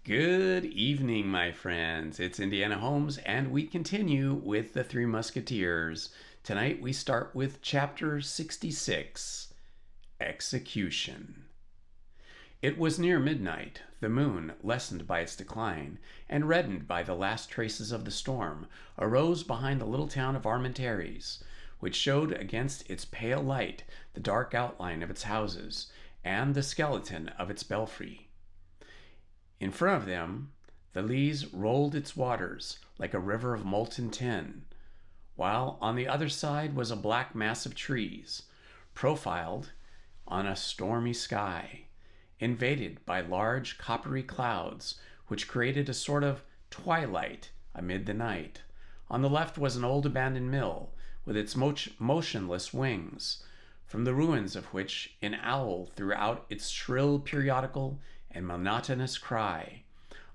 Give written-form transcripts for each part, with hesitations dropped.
Good evening, my friends. It's Indiana Holmes, and we continue with the Three Musketeers. Tonight we start with Chapter 66, Execution. It was near midnight. The moon, lessened by its decline and reddened by the last traces of the storm, arose behind the little town of Armentaires, which showed against its pale light the dark outline of its houses and the skeleton of its belfry. In front of them, the Lys rolled its waters like a river of molten tin, while on the other side was a black mass of trees, profiled on a stormy sky, invaded by large coppery clouds, which created a sort of twilight amid the night. On the left was an old abandoned mill, with its motionless wings, from the ruins of which an owl threw out its shrill periodical and monotonous cry.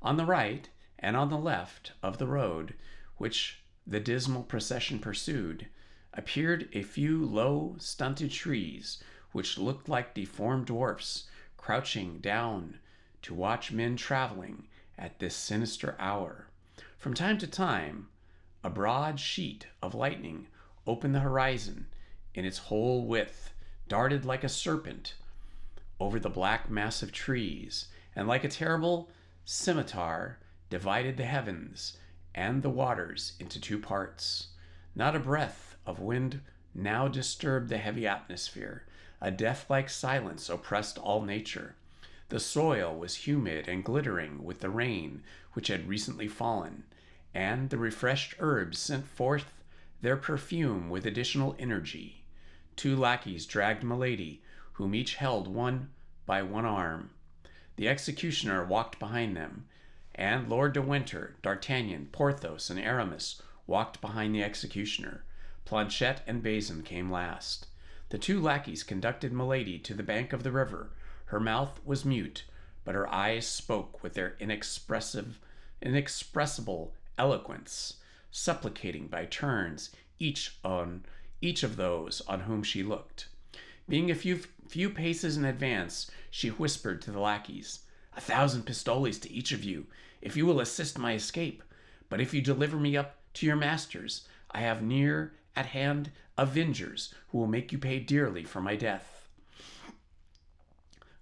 On the right and on the left of the road, which the dismal procession pursued, appeared a few low, stunted trees, which looked like deformed dwarfs crouching down to watch men traveling at this sinister hour. From time to time, a broad sheet of lightning opened the horizon in its whole width, darted like a serpent over the black mass of trees, and like a terrible scimitar divided the heavens and the waters into two parts. Not a breath of wind now disturbed the heavy atmosphere. A death-like silence oppressed all nature. The soil was humid and glittering with the rain which had recently fallen, and the refreshed herbs sent forth their perfume with additional energy. Two lackeys dragged Milady, whom each held one by one arm. The executioner walked behind them, and Lord de Winter, D'Artagnan, Porthos, and Aramis walked behind the executioner. Planchet and Bazin came last. The two lackeys conducted Milady to the bank of the river. Her mouth was mute, but her eyes spoke with their inexpressible eloquence, supplicating by turns each of those on whom she looked. Being a few paces in advance, she whispered to the lackeys, "1,000 pistoles to each of you, if you will assist my escape. But if you deliver me up to your masters, I have near at hand avengers who will make you pay dearly for my death."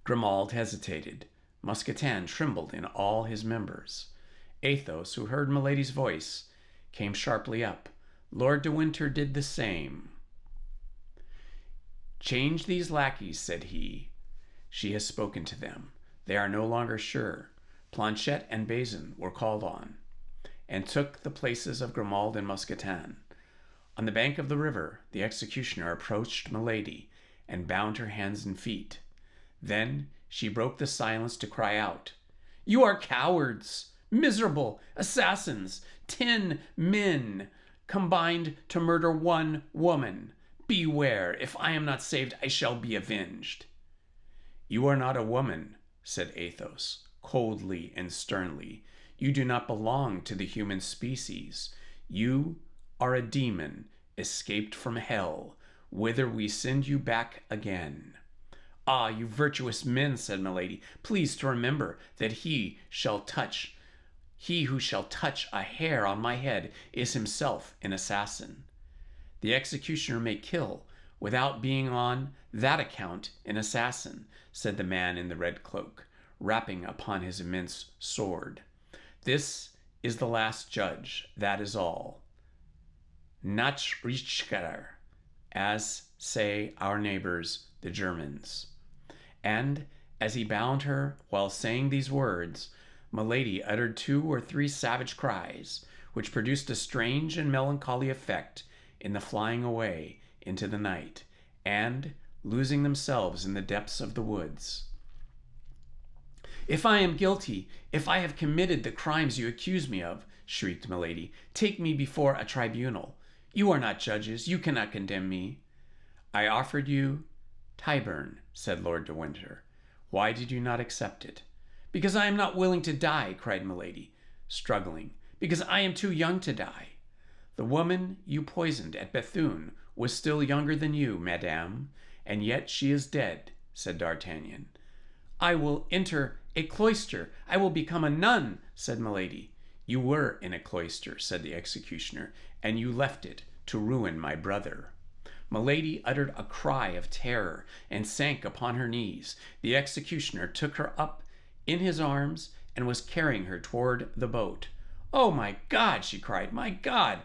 Grimaud hesitated. Mousquetin trembled in all his members. Athos, who heard Milady's voice, came sharply up. Lord de Winter did the same. "Change these lackeys," said he. "She has spoken to them. They are no longer sure." Planchet and Bazin were called on, and took the places of Grimaud and Mousquetin. On the bank of the river, the executioner approached Milady and bound her hands and feet. Then she broke the silence to cry out, "You are cowards, miserable assassins, 10 men combined to murder one woman. Beware, if I am not saved, I shall be avenged." "You are not a woman," said Athos, coldly and sternly. "You do not belong to the human species. You are a demon escaped from hell, whither we send you back again." "Ah, you virtuous men," said Milady, "please to remember that he who shall touch a hair on my head is himself an assassin." "The executioner may kill without being on that account an assassin," said the man in the red cloak, rapping upon his immense sword. "This is the last judge, that is all. Nachrichter, as say our neighbors, the Germans." And as he bound her while saying these words, Milady uttered 2 or 3 savage cries, which produced a strange and melancholy effect in the flying away into the night, and losing themselves in the depths of the woods. "If I am guilty, if I have committed the crimes you accuse me of," shrieked Milady, "take me before a tribunal. You are not judges. You cannot condemn me." "I offered you Tyburn," said Lord de Winter. "Why did you not accept it?" "Because I am not willing to die," cried Milady, struggling. "Because I am too young to die." "The woman you poisoned at Bethune was still younger than you, madame, and yet she is dead," said D'Artagnan. "I will enter A cloister! I will become a nun, said Milady. You were in a cloister, said the executioner, and you left it to ruin my brother. Milady uttered a cry of terror and sank upon her knees. The executioner took her up in his arms and was carrying her toward the boat. "Oh, my God!" she cried. "My God!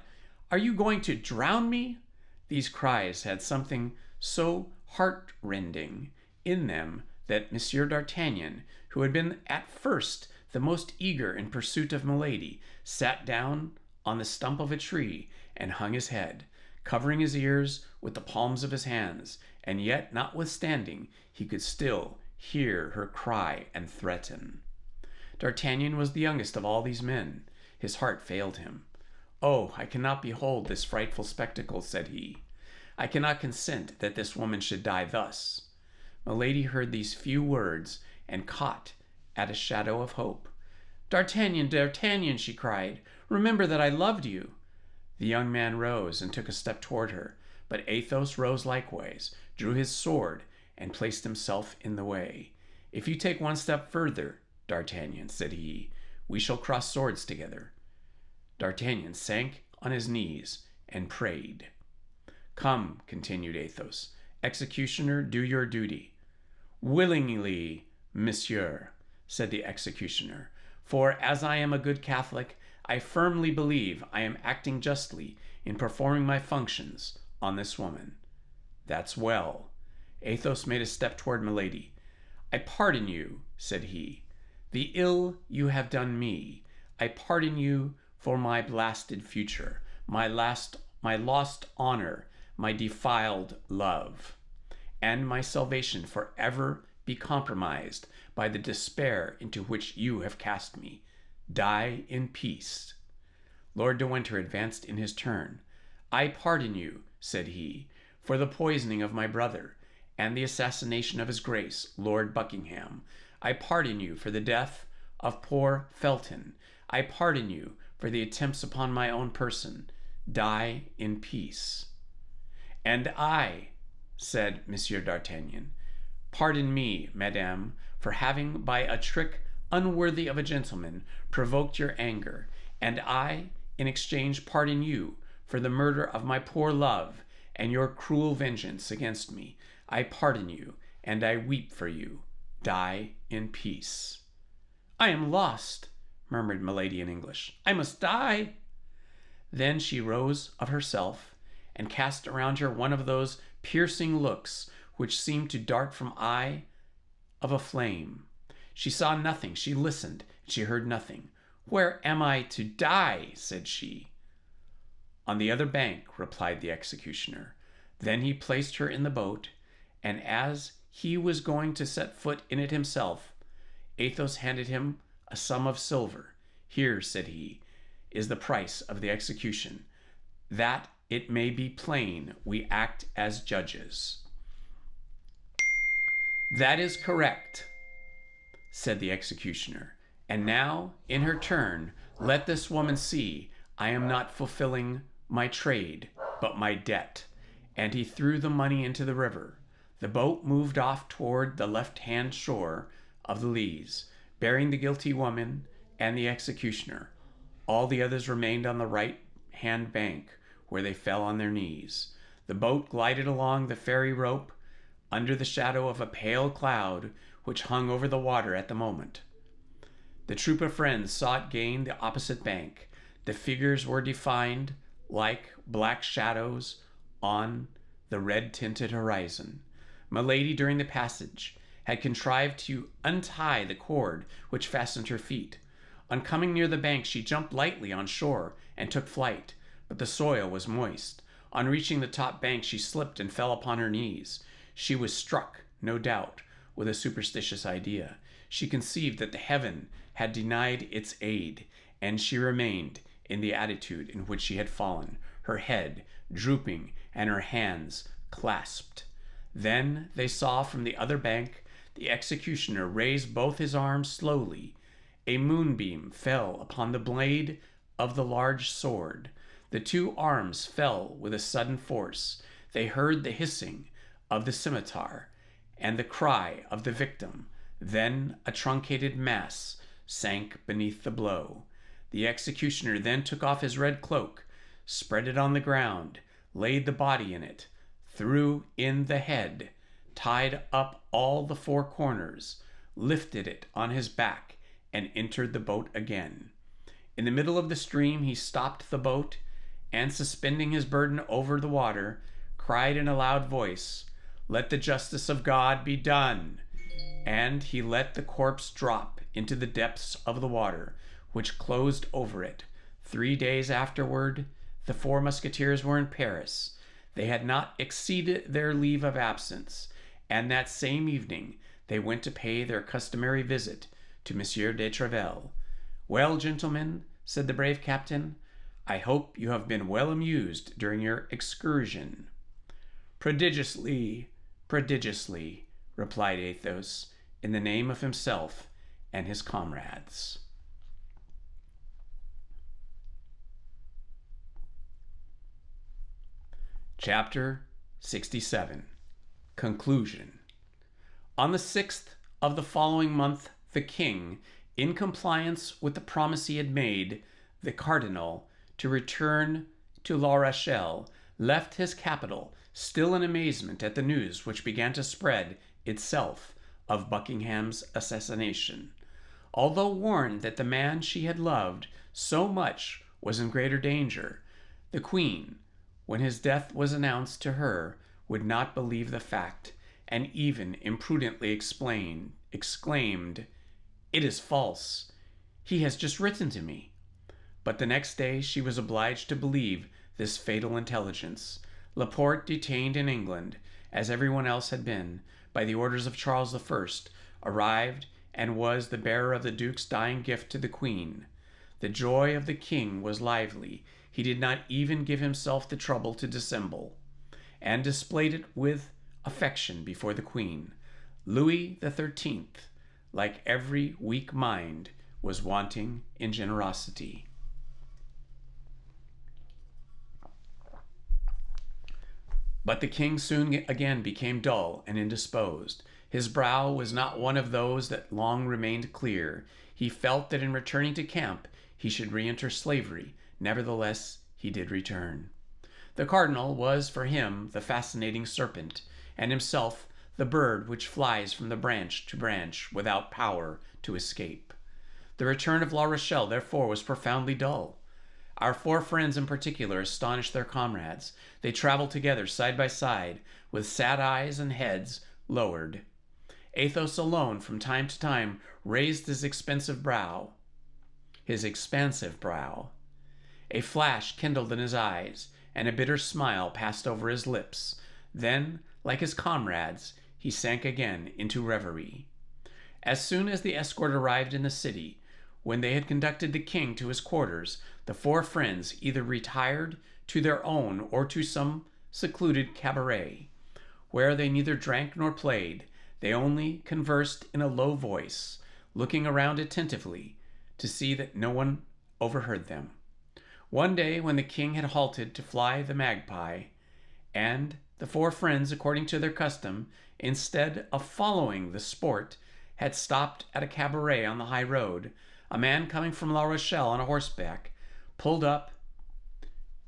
Are you going to drown me?" These cries had something so heart-rending in them that Monsieur d'Artagnan, who had been at first the most eager in pursuit of Milady, sat down on the stump of a tree and hung his head, covering his ears with the palms of his hands, and yet, notwithstanding, he could still hear her cry and threaten. D'Artagnan was the youngest of all these men. His heart failed him. "Oh, I cannot behold this frightful spectacle," said he. "I cannot consent that this woman should die thus." Milady heard these few words and caught at a shadow of hope. "D'Artagnan, D'Artagnan," she cried, "remember that I loved you." The young man rose and took a step toward her, but Athos rose likewise, drew his sword, and placed himself in the way. "If you take one step further, D'Artagnan," said he, "we shall cross swords together." D'Artagnan sank on his knees and prayed. "Come," continued Athos, "executioner, do your duty." "Willingly, monsieur," said the executioner, "for as I am a good Catholic, I firmly believe I am acting justly in performing my functions on this woman." "That's well." Athos made a step toward Milady. "I pardon you," said he, "the ill you have done me. I pardon you for my blasted future, my lost honor, my defiled love, and my salvation forever be compromised by the despair into which you have cast me. Die in peace." Lord de Winter advanced in his turn. "I pardon you," said he, "for the poisoning of my brother, and the assassination of his Grace, Lord Buckingham. I pardon you for the death of poor Felton. I pardon you for the attempts upon my own person. Die in peace." "And I," said Monsieur d'Artagnan, "pardon me, madame, for having by a trick unworthy of a gentleman provoked your anger, and I, in exchange, pardon you for the murder of my poor love and your cruel vengeance against me. I pardon you, and I weep for you. Die in peace." "I am lost," murmured Milady in English. "I must die." Then she rose of herself and cast around her one of those piercing looks which seemed to dart from eye of a flame. She saw nothing, she listened, she heard nothing. "Where am I to die?" said she. "On the other bank," replied the executioner. Then he placed her in the boat, and as he was going to set foot in it himself, Athos handed him a sum of silver. "Here," said he, "is the price of the execution, that it may be plain we act as judges." "That is correct," said the executioner. "And now, in her turn, let this woman see I am not fulfilling my trade, but my debt." And he threw the money into the river. The boat moved off toward the left-hand shore of the Lys, bearing the guilty woman and the executioner. All the others remained on the right-hand bank, where they fell on their knees. The boat glided along the ferry rope under the shadow of a pale cloud which hung over the water at the moment. The troop of friends saw it gain the opposite bank. The figures were defined like black shadows on the red-tinted horizon. Milady, during the passage, had contrived to untie the cord which fastened her feet. On coming near the bank, she jumped lightly on shore and took flight, but the soil was moist. On reaching the top bank, she slipped and fell upon her knees. She was struck, no doubt, with a superstitious idea. She conceived that the heaven had denied its aid, and she remained in the attitude in which she had fallen, her head drooping and her hands clasped. Then they saw from the other bank the executioner raise both his arms slowly. A moonbeam fell upon the blade of the large sword. The two arms fell with a sudden force. They heard the hissing of the scimitar and the cry of the victim. Then a truncated mass sank beneath the blow. The executioner then took off his red cloak, spread it on the ground, laid the body in it, threw in the head, tied up all the four corners, lifted it on his back, and entered the boat again. In the middle of the stream he stopped the boat, and suspending his burden over the water, cried in a loud voice, "Let the justice of God be done!" And he let the corpse drop into the depths of the water, which closed over it. 3 days afterward, the four musketeers were in Paris. They had not exceeded their leave of absence, and that same evening they went to pay their customary visit to Monsieur de Treville. "Well, gentlemen," said the brave captain, "I hope you have been well amused during your excursion." "Prodigiously, prodigiously," replied Athos, in the name of himself and his comrades. Chapter 67. Conclusion. On the 6th of the following month, the king, in compliance with the promise he had made the cardinal to return to La Rochelle, left his capital, still in amazement at the news which began to spread itself of Buckingham's assassination. Although warned that the man she had loved so much was in greater danger, the queen, when his death was announced to her, would not believe the fact, and even imprudently exclaimed, "It is false. He has just written to me." But the next day she was obliged to believe this fatal intelligence. Laporte, detained in England, as everyone else had been, by the orders of Charles I, arrived and was the bearer of the Duke's dying gift to the Queen. The joy of the king was lively. He did not even give himself the trouble to dissemble, and displayed it with affection before the Queen. Louis XIII, like every weak mind, was wanting in generosity. But the king soon again became dull and indisposed. His brow was not one of those that long remained clear. He felt that in returning to camp he should re-enter slavery. Nevertheless, he did return. The cardinal was for him the fascinating serpent, and himself the bird which flies from the branch to branch without power to escape. The return of La Rochelle, therefore, was profoundly dull. Our four friends in particular astonished their comrades. They traveled together side by side, with sad eyes and heads lowered. Athos alone from time to time raised his expansive brow. A flash kindled in his eyes, and a bitter smile passed over his lips. Then, like his comrades, he sank again into reverie. As soon as the escort arrived in the city, when they had conducted the king to his quarters, the four friends either retired to their own or to some secluded cabaret, where they neither drank nor played. They only conversed in a low voice, looking around attentively to see that no one overheard them. One day, when the king had halted to fly the magpie, and the four friends, according to their custom, instead of following the sport, had stopped at a cabaret on the high road, a man coming from La Rochelle on a horseback pulled up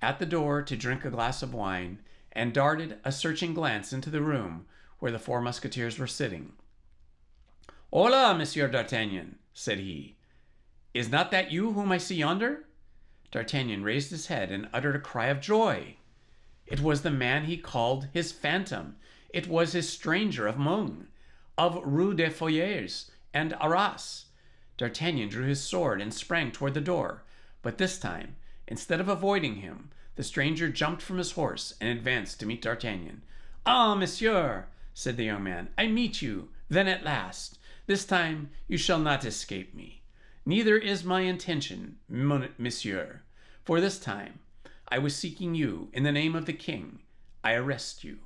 at the door to drink a glass of wine, and darted a searching glance into the room where the four musketeers were sitting. "Hola, Monsieur d'Artagnan," said he. "Is not that you whom I see yonder?" D'Artagnan raised his head and uttered a cry of joy. It was the man he called his phantom. It was his stranger of Meung, of Rue des Feuillets and Arras. D'Artagnan drew his sword and sprang toward the door, but this time, instead of avoiding him, the stranger jumped from his horse and advanced to meet D'Artagnan. "Ah, monsieur," said the young man, "I meet you, then at last. This time you shall not escape me. Neither is my intention, monsieur, for this time I was seeking you in the name of the king. I arrest you."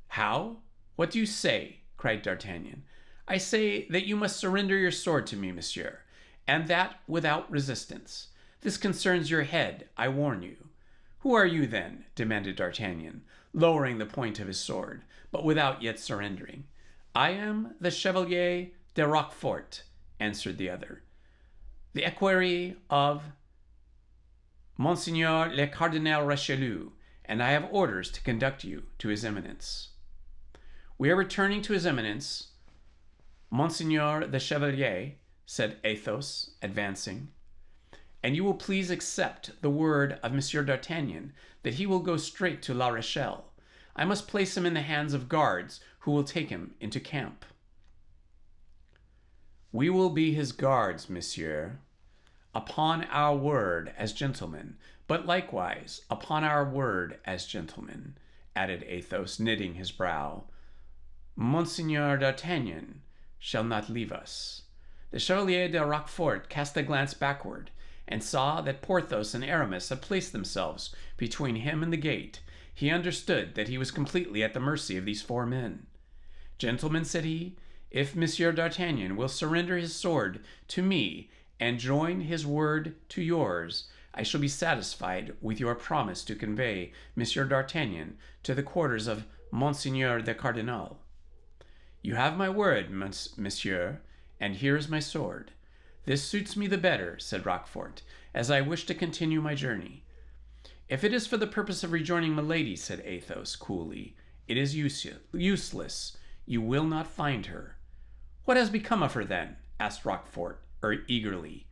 "How? What do you say?" cried D'Artagnan. "I say that you must surrender your sword to me, monsieur, and that without resistance. This concerns your head, I warn you." "Who are you, then?" demanded D'Artagnan, lowering the point of his sword, but without yet surrendering. "I am the Chevalier de Roquefort, answered the other, the equerry of Monseigneur le Cardinal Richelieu, and I have orders to conduct you to his eminence. We are returning to his eminence, Monseigneur the Chevalier, said Athos, advancing, and you will please accept the word of Monsieur d'Artagnan that he will go straight to La Rochelle. I must place him in the hands of guards who will take him into camp. We will be his guards, monsieur, upon our word as gentlemen, but likewise upon our word as gentlemen, added Athos, knitting his brow. Monseigneur d'Artagnan shall not leave us. The Chevalier de Roquefort cast a glance backward, and saw that Porthos and Aramis had placed themselves between him and the gate. He understood that he was completely at the mercy of these 4 men. Gentlemen, said he, if Monsieur d'Artagnan will surrender his sword to me and join his word to yours, I shall be satisfied with your promise to convey Monsieur d'Artagnan to the quarters of Monseigneur the Cardinal. You have my word, monsieur, and here is my sword. This suits me the better, said Roquefort, as I wish to continue my journey. If it is for the purpose of rejoining Milady, said Athos, coolly, it is useless. You will not find her. What has become of her, then? Asked Roquefort, eagerly.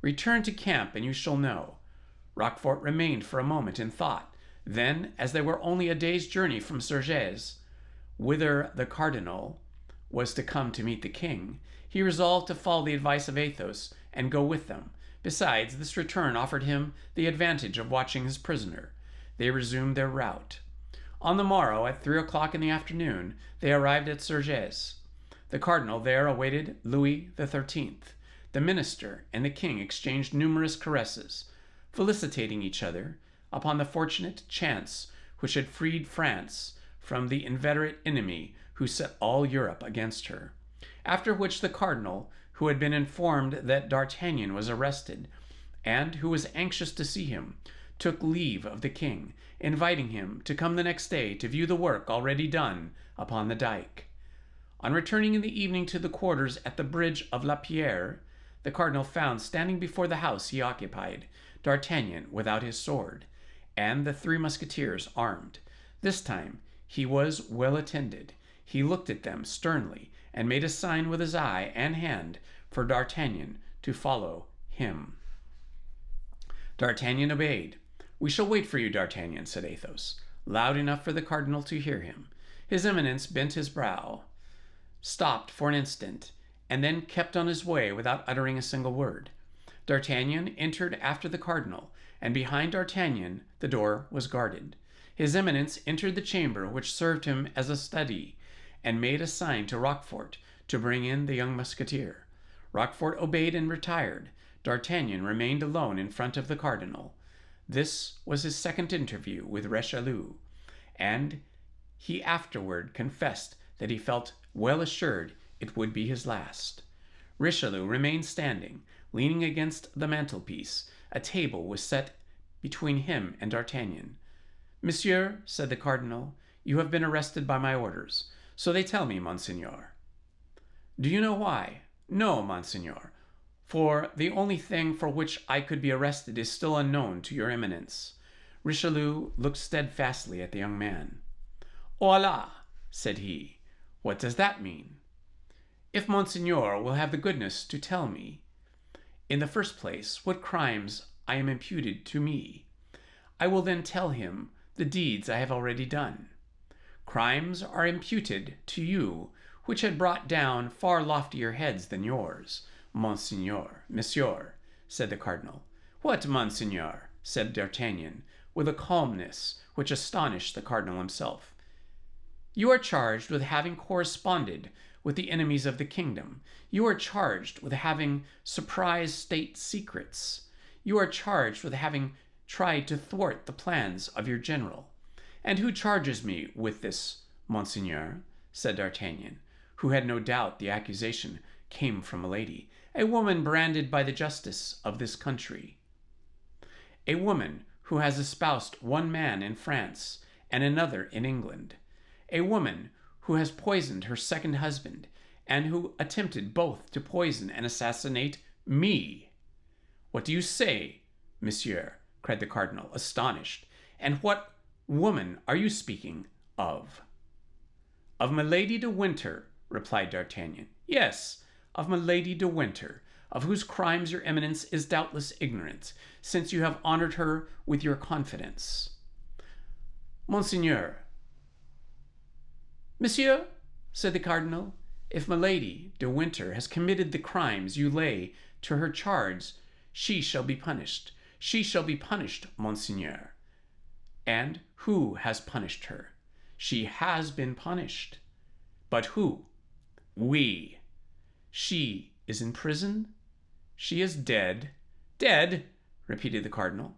Return to camp, and you shall know. Roquefort remained for a moment in thought. Then, as they were only a day's journey from Surgés, whither the cardinal was to come to meet the king, he resolved to follow the advice of Athos and go with them. Besides, this return offered him the advantage of watching his prisoner. They resumed their route. On the morrow, at 3 o'clock in the afternoon, they arrived at Surgés. The cardinal there awaited Louis XIII. The minister and the king exchanged numerous caresses, felicitating each other upon the fortunate chance which had freed France from the inveterate enemy who set all Europe against her. After which the cardinal, who had been informed that D'Artagnan was arrested, and who was anxious to see him, took leave of the king, inviting him to come the next day to view the work already done upon the dike. On returning in the evening to the quarters at the bridge of La Pierre, the cardinal found standing before the house he occupied D'Artagnan without his sword, and the 3 Musketeers armed. This time he was well attended. He looked at them sternly, and made a sign with his eye and hand for D'Artagnan to follow him. D'Artagnan obeyed. We shall wait for you, D'Artagnan, said Athos, loud enough for the cardinal to hear him. His Eminence bent his brow, stopped for an instant, and then kept on his way without uttering a single word. D'Artagnan entered after the cardinal, and behind D'Artagnan the door was guarded. His Eminence entered the chamber which served him as a study, and made a sign to Roquefort to bring in the young musketeer. Roquefort obeyed and retired. D'Artagnan remained alone in front of the cardinal. This was his second interview with Richelieu, and he afterward confessed that he felt well assured it would be his last. Richelieu remained standing, leaning against the mantelpiece. A table was set between him and D'Artagnan. Monsieur, said the cardinal, you have been arrested by my orders. So they tell me, Monseigneur. Do you know why? No, Monseigneur, for the only thing for which I could be arrested is still unknown to your Eminence. Richelieu looked steadfastly at the young man. Hola, said he. What does that mean? If Monseigneur will have the goodness to tell me, in the first place, what crimes I am imputed to me, I will then tell him the deeds I have already done. Crimes are imputed to you which had brought down far loftier heads than yours, monsieur, said the cardinal. What, Monseigneur? Said D'Artagnan, with a calmness which astonished the cardinal himself. You are charged with having corresponded with the enemies of the kingdom. You are charged with having surprised state secrets. You are charged with having tried to thwart the plans of your general. And who charges me with this, Monseigneur? Said D'Artagnan, who had no doubt the accusation came from Milady, a woman branded by the justice of this country. A woman who has espoused one man in France and another in England. A woman who has poisoned her second husband and who attempted both to poison and assassinate me. What do you say, monsieur? Cried the cardinal, astonished. And what woman are you speaking of? Of Milady de Winter, replied D'Artagnan. Yes, of Milady de Winter, of whose crimes your eminence is doubtless ignorant, since you have honored her with your confidence. Monseigneur. Monsieur, said the cardinal, if Milady de Winter has committed the crimes you lay to her charge, she shall be punished. She shall be punished, monseigneur. And who has punished her? She has been punished. But who? We. She is in prison? She is dead. Dead? Repeated the cardinal,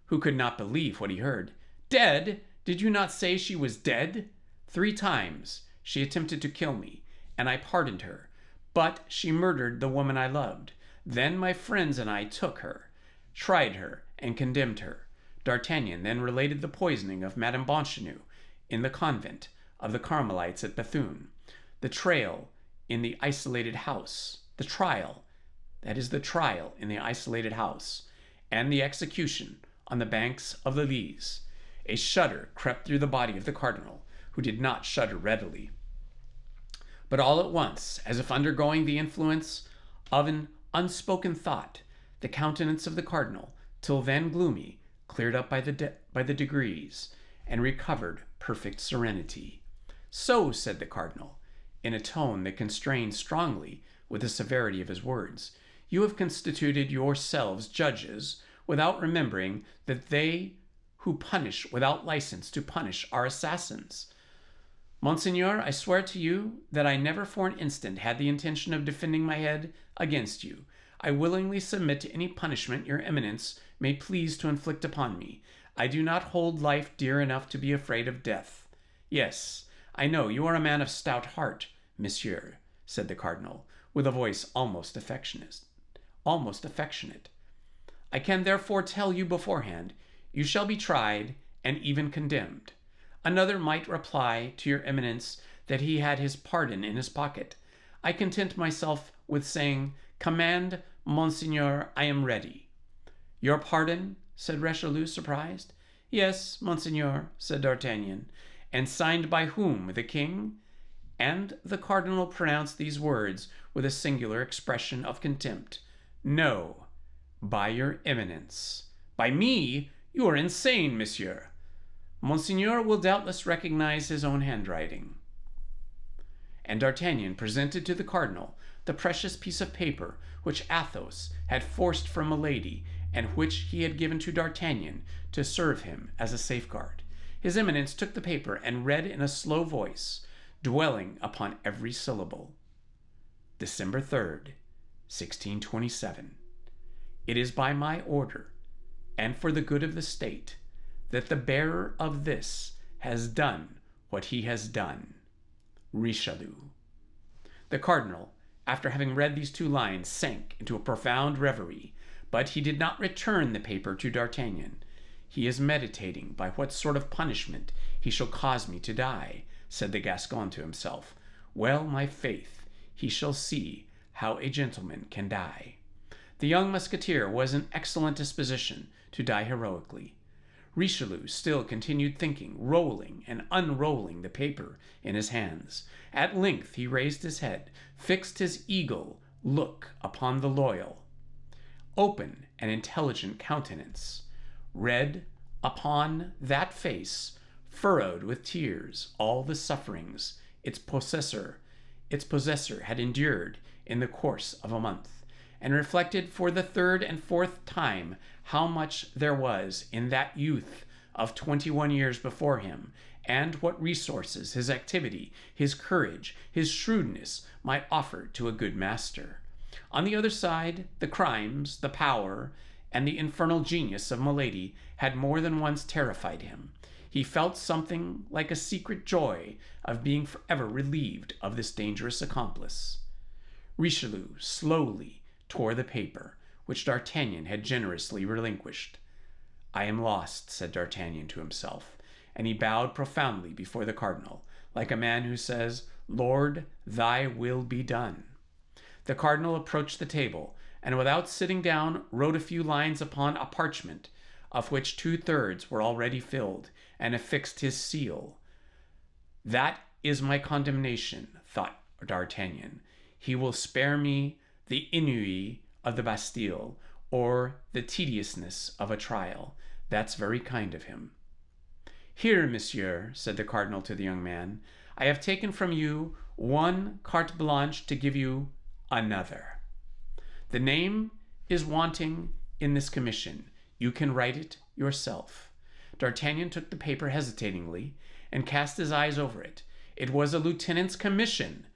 who could not believe what he heard. Dead? Did you not say she was dead? 3 times she attempted to kill me, and I pardoned her. But she murdered the woman I loved. Then my friends and I took her, tried her, and condemned her. D'Artagnan then related the poisoning of Madame Bonchenot in the convent of the Carmelites at Bethune, the trial in the isolated house, the trial in the isolated house, and the execution on the banks of the Lys. A shudder crept through the body of the cardinal, who did not shudder readily. But all at once, as if undergoing the influence of an unspoken thought, the countenance of the cardinal, till then gloomy, cleared up by the degrees, and recovered perfect serenity. So, said the cardinal, in a tone that constrained strongly with the severity of his words, you have constituted yourselves judges without remembering that they who punish without license to punish are assassins. Monseigneur, I swear to you that I never for an instant had the intention of defending my head against you. I willingly submit to any punishment your eminence may please to inflict upon me. I do not hold life dear enough to be afraid of death. Yes, I know you are a man of stout heart, monsieur, said the cardinal, with a voice almost affectionate. I can therefore tell you beforehand, you shall be tried and even condemned. Another might reply to your eminence that he had his pardon in his pocket. I content myself with saying, command, monseigneur, I am ready. Your pardon? Said Richelieu, surprised. Yes, monseigneur, said D'Artagnan. And signed by whom? The king? And the cardinal pronounced these words with a singular expression of contempt. No, by your eminence. By me? You are insane, monsieur. Monseigneur will doubtless recognize his own handwriting. And D'Artagnan presented to the cardinal the precious piece of paper which Athos had forced from Milady, and which he had given to D'Artagnan to serve him as a safeguard. His eminence took the paper and read in a slow voice, dwelling upon every syllable. December 3rd, 1627. It is by my order, and for the good of the state, that the bearer of this has done what he has done. Richelieu. The cardinal, after having read these 2 lines, sank into a profound reverie, but he did not return the paper to D'Artagnan. He is meditating by what sort of punishment he shall cause me to die, said the Gascon to himself. Well, my faith, he shall see how a gentleman can die. The young musketeer was in excellent disposition to die heroically. Richelieu still continued thinking, rolling and unrolling the paper in his hands. At length he raised his head, fixed his eagle look upon the loyal, open and intelligent countenance, read upon that face, furrowed with tears, all the sufferings its possessor had endured in the course of a month, and reflected for the 3rd and 4th time how much there was in that youth of 21 years before him, and what resources his activity, his courage, his shrewdness might offer to a good master. On the other side, the crimes, the power, and the infernal genius of Milady had more than once terrified him. He felt something like a secret joy of being forever relieved of this dangerous accomplice. Richelieu slowly tore the paper, which D'Artagnan had generously relinquished. I am lost, said D'Artagnan to himself, and he bowed profoundly before the cardinal, like a man who says, Lord, thy will be done. The cardinal approached the table, and without sitting down, wrote a few lines upon a parchment, of which 2/3 were already filled, and affixed his seal. That is my condemnation, thought D'Artagnan. He will spare me the ennui of the Bastille, or the tediousness of a trial. That's very kind of him. Here, monsieur, said the cardinal to the young man, I have taken from you one carte blanche to give you another. The name is wanting in this commission. You can write it yourself. D'Artagnan took the paper hesitatingly and cast his eyes over it. It was a lieutenant's commission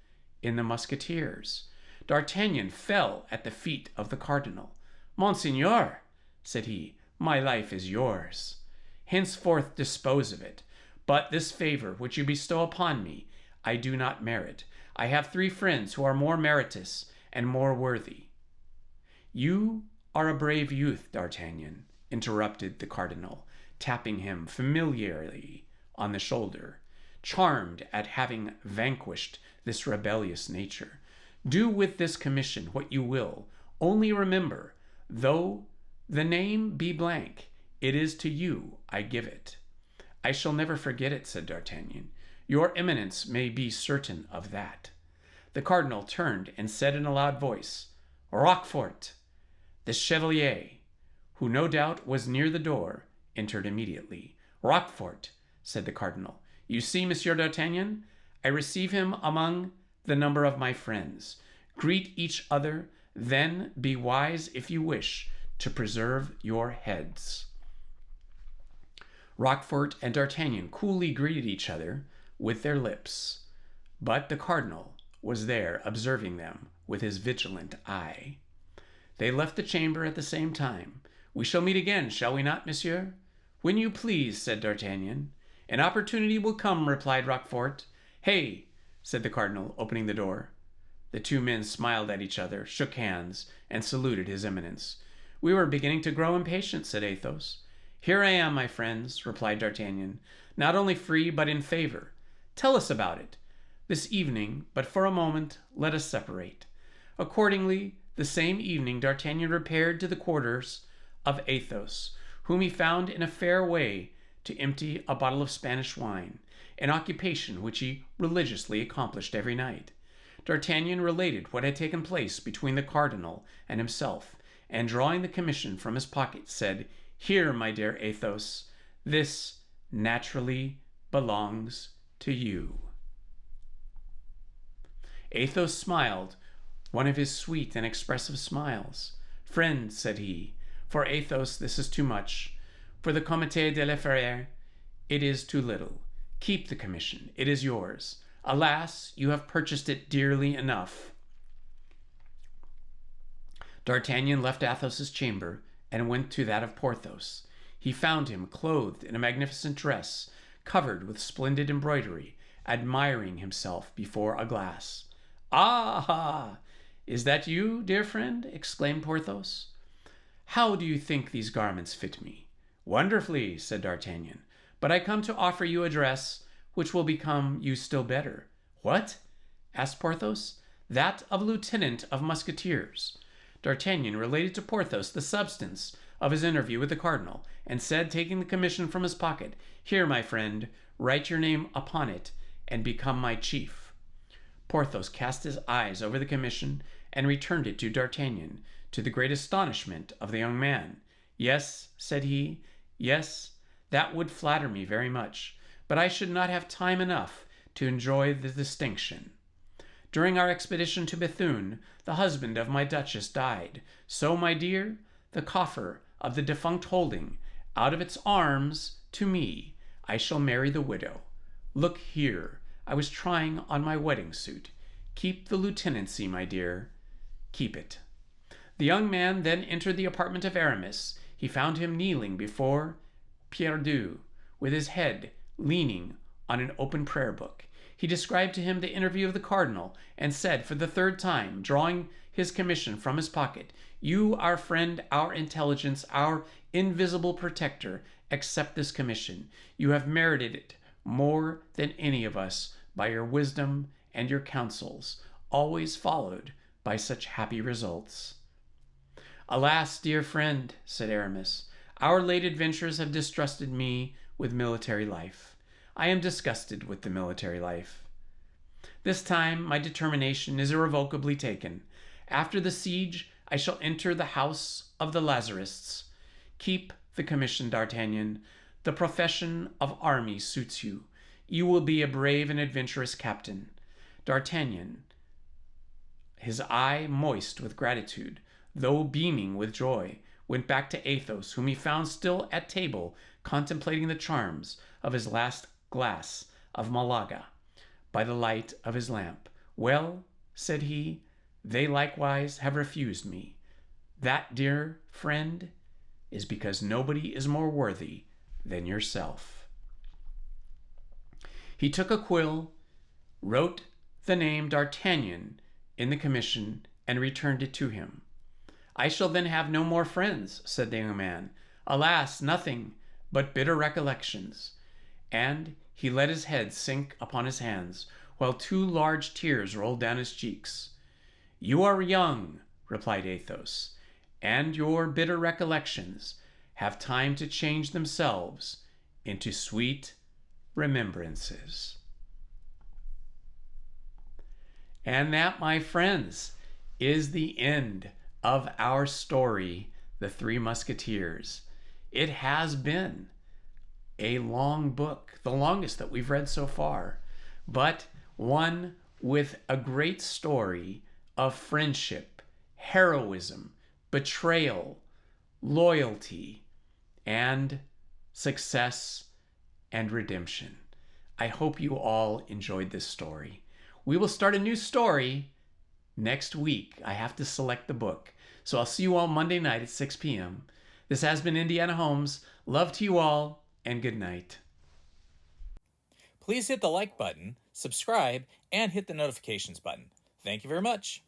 in the Musketeers. D'Artagnan fell at the feet of the cardinal. Monseigneur, said he, my life is yours. Henceforth dispose of it. But this favor which you bestow upon me, I do not merit. I have 3 friends who are more meritorious and more worthy. You are a brave youth, D'Artagnan, interrupted the cardinal, tapping him familiarly on the shoulder, charmed at having vanquished this rebellious nature. Do with this commission what you will. Only remember, though the name be blank, it is to you I give it. I shall never forget it, said D'Artagnan. Your eminence may be certain of that. The cardinal turned and said in a loud voice, Roquefort. The chevalier, who no doubt was near the door, entered immediately. Roquefort, said the cardinal. You see, Monsieur D'Artagnan, I receive him among the number of my friends. Greet each other, then be wise if you wish to preserve your heads. Roquefort and D'Artagnan coolly greeted each other with their lips, but the cardinal was there observing them with his vigilant eye. They left the chamber at the same time. We shall meet again, shall we not, monsieur? When you please, said D'Artagnan. An opportunity will come, replied Roquefort. Hey, said the cardinal, opening the door. The 2 men smiled at each other, shook hands, and saluted his eminence. We were beginning to grow impatient, said Athos. Here I am, my friends, replied D'Artagnan, not only free, but in favor. Tell us about it. This evening, but for a moment, let us separate. Accordingly, the same evening, D'Artagnan repaired to the quarters of Athos, whom he found in a fair way to empty a bottle of Spanish wine, an occupation which he religiously accomplished every night. D'Artagnan related what had taken place between the cardinal and himself, and drawing the commission from his pocket, said, Here, my dear Athos, this naturally belongs to you. Athos smiled, one of his sweet and expressive smiles. Friend, said he, for Athos this is too much. For the Comité de la Ferrière, it is too little. Keep the commission. It is yours. Alas, you have purchased it dearly enough. D'Artagnan left Athos's chamber and went to that of Porthos. He found him clothed in a magnificent dress, covered with splendid embroidery, admiring himself before a glass. Ah! Is that you, dear friend? Exclaimed Porthos. How do you think these garments fit me? Wonderfully, said D'Artagnan. But I come to offer you a dress which will become you still better. What? Asked Porthos. That of lieutenant of Musketeers. D'Artagnan related to Porthos the substance of his interview with the cardinal, and said, taking the commission from his pocket, Here, my friend, write your name upon it, and become my chief. Porthos cast his eyes over the commission, and returned it to D'Artagnan, to the great astonishment of the young man. Yes, said he, yes, that would flatter me very much, but I should not have time enough to enjoy the distinction. During our expedition to Bethune, the husband of my duchess died. So, my dear, the coffer of the defunct holding, out of its arms to me, I shall marry the widow. Look here, I was trying on my wedding suit. Keep the lieutenancy, my dear. Keep it. The young man then entered the apartment of Aramis. He found him kneeling before Perdu, with his head leaning on an open prayer book. He described to him the interview of the cardinal, and said for the 3rd time, drawing his commission from his pocket, You, our friend, our intelligence, our invisible protector, accept this commission. You have merited it more than any of us by your wisdom and your counsels, always followed by such happy results. Alas, dear friend, said Aramis, our late adventures have distrusted me with military life. I am disgusted with the military life. This time my determination is irrevocably taken. After the siege, I shall enter the house of the Lazarists. Keep the commission, D'Artagnan. The profession of army suits you. You will be a brave and adventurous captain. D'Artagnan, his eye moist with gratitude, though beaming with joy, went back to Athos, whom he found still at table, contemplating the charms of his last glass of Malaga by the light of his lamp. Well, said he, they likewise have refused me. That, dear friend, is because nobody is more worthy than yourself. He took a quill, wrote the name D'Artagnan in the commission, and returned it to him. I shall then have no more friends, said the young man. Alas, nothing but bitter recollections. And he let his head sink upon his hands, while 2 large tears rolled down his cheeks. You are young, replied Athos, and your bitter recollections have time to change themselves into sweet remembrances. And that, my friends, is the end of our story, The Three Musketeers. It has been a long book, the longest that we've read so far, but one with a great story of friendship, heroism, betrayal, loyalty, and success and redemption. I hope you all enjoyed this story. We will start a new story next week. I have to select the book. So I'll see you all Monday night at 6 p.m. This has been Indiana Holmes. Love to you all, and good night. Please hit the like button, subscribe, and hit the notifications button. Thank you very much.